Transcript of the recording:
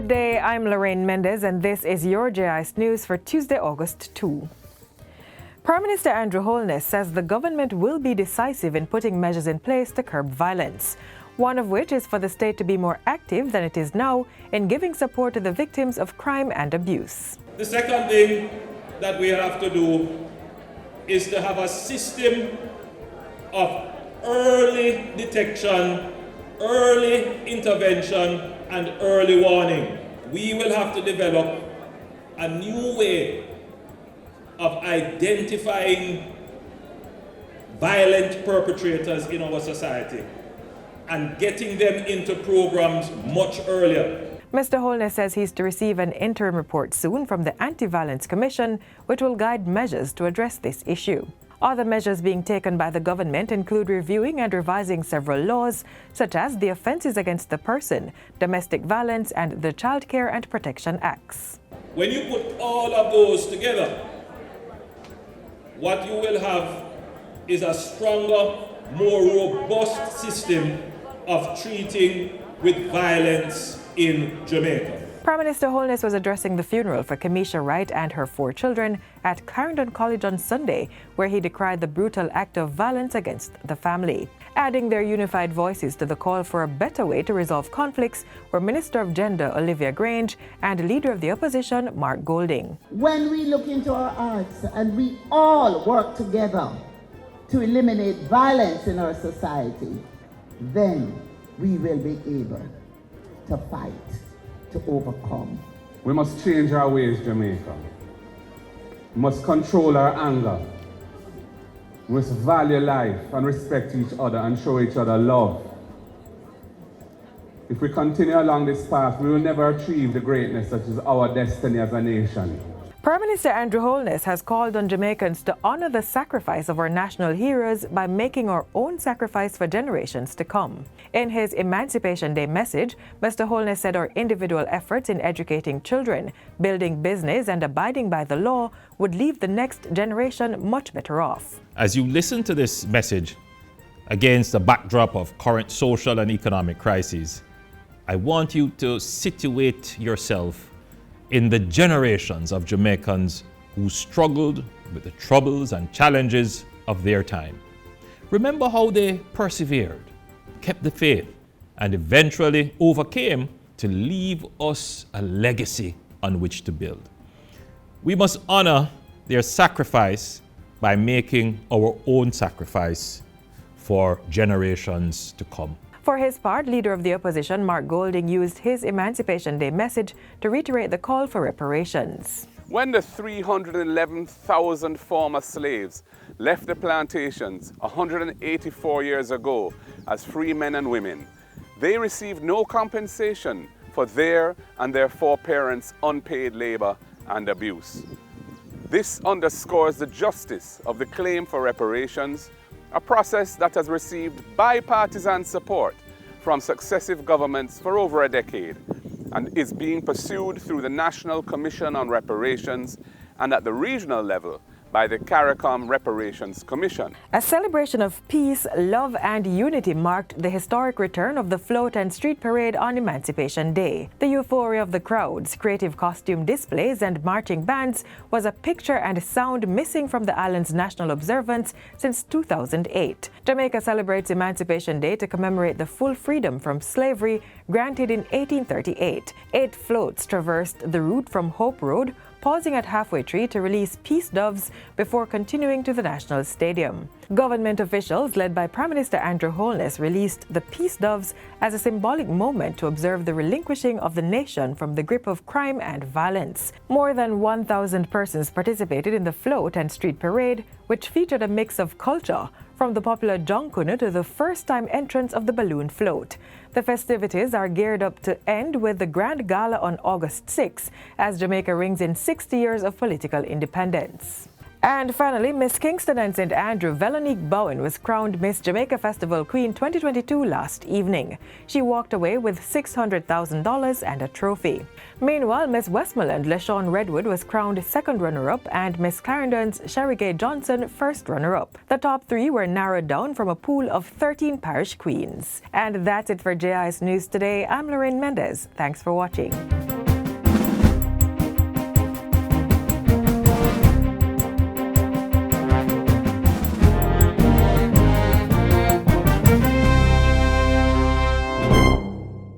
Good day, I'm Lorraine Mendez, and this is your JIS News for Tuesday, August 2. Prime Minister Andrew Holness says the government will be decisive in putting measures in place to curb violence, one of which is for the state to be more active than it is now in giving support to the victims of crime and abuse. The second thing that we have to do is to have a system of early detection, early intervention, and early warning. We will have to develop a new way of identifying violent perpetrators in our society and getting them into programs much earlier. Mr. Holness says he's to receive an interim report soon from the Anti-Violence Commission, which will guide measures to address this issue. Other measures being taken by the government include reviewing and revising several laws, such as the Offences Against the Person, Domestic Violence, and the Child Care and Protection Acts. When you put all of those together, what you will have is a stronger, more robust system of treating with violence in Jamaica. Prime Minister Holness was addressing the funeral for Kamisha Wright and her 4 children at Clarendon College on Sunday, where he decried the brutal act of violence against the family. Adding their unified voices to the call for a better way to resolve conflicts were Minister of Gender Olivia Grange and Leader of the Opposition Mark Golding. When we look into our hearts and we all work together to eliminate violence in our society, then we will be able to fight, to overcome. We must change our ways, Jamaica. We must control our anger. We must value life and respect each other and show each other love. If we continue along this path, we will never achieve the greatness that is our destiny as a nation. Prime Minister Andrew Holness has called on Jamaicans to honor the sacrifice of our national heroes by making our own sacrifice for generations to come. In his Emancipation Day message, Mr. Holness said our individual efforts in educating children, building business, and abiding by the law would leave the next generation much better off. As you listen to this message against the backdrop of current social and economic crises, I want you to situate yourself in the generations of Jamaicans who struggled with the troubles and challenges of their time. Remember how they persevered, kept the faith, and eventually overcame to leave us a legacy on which to build. We must honor their sacrifice by making our own sacrifice for generations to come. For his part, Leader of the Opposition Mark Golding used his Emancipation Day message to reiterate the call for reparations. When the 311,000 former slaves left the plantations 184 years ago as free men and women, they received no compensation for their and their foreparents' unpaid labor and abuse. This underscores the justice of the claim for reparations, a process that has received bipartisan support from successive governments for over a decade and is being pursued through the National Commission on Reparations and at the regional level by the CARICOM Reparations Commission. A celebration of peace, love, and unity marked the historic return of the float and street parade on Emancipation Day. The euphoria of the crowds, creative costume displays, and marching bands was a picture and sound missing from the island's national observance since 2008. Jamaica celebrates Emancipation Day to commemorate the full freedom from slavery granted in 1838. 8 floats traversed the route from Hope Road, pausing at Halfway Tree to release peace doves before continuing to the National Stadium. Government officials, led by Prime Minister Andrew Holness, released the peace doves as a symbolic moment to observe the relinquishing of the nation from the grip of crime and violence. More than 1,000 persons participated in the float and street parade, which featured a mix of culture, from the popular Jonkunu to the first-time entrance of the balloon float. The festivities are geared up to end with the Grand Gala on August 6, as Jamaica rings in 60 years of political independence. And finally, Miss Kingston and St. Andrew Velonique Bowen was crowned Miss Jamaica Festival Queen 2022 last evening. She walked away with $600,000 and a trophy. Meanwhile, Miss Westmoreland LaShawn Redwood was crowned second runner-up and Miss Clarendon's Sherry Gay Johnson first runner-up. The top 3 were narrowed down from a pool of 13 parish queens. And that's it for JIS News today. I'm Lorraine Mendez. Thanks for watching.